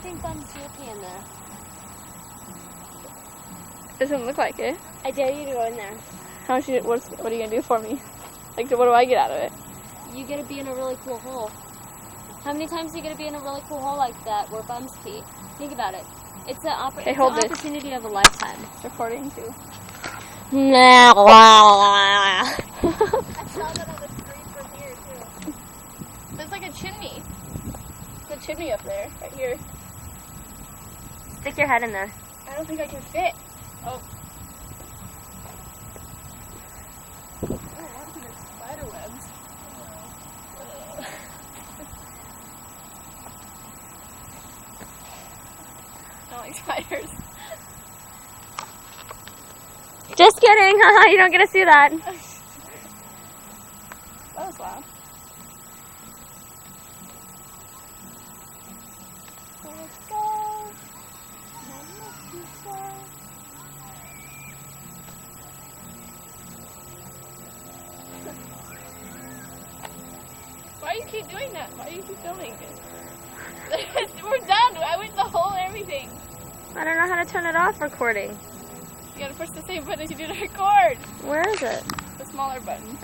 think Bums do pee in there. Doesn't look like it. I dare you to go in there. What are you gonna do for me? Like, what do I get out of it? You get to be in a really cool hole. How many times are you going to be in a really cool hole like that where Bums pee? Think about it. It's an opportunity of a lifetime. It's recording too. I saw that on the screen from here too. There's like a chimney. There's a chimney up there, right here. Stick your head in there. I don't think I can fit. Oh. Spider webs. I don't like spiders. Just kidding. You don't get to see that. That was loud. Let's go. Why do you keep doing that? Why do you keep filming it? We're done. I went the whole everything. I don't know how to turn it off recording. You gotta push the same button as you do to record. Where is it? The smaller button.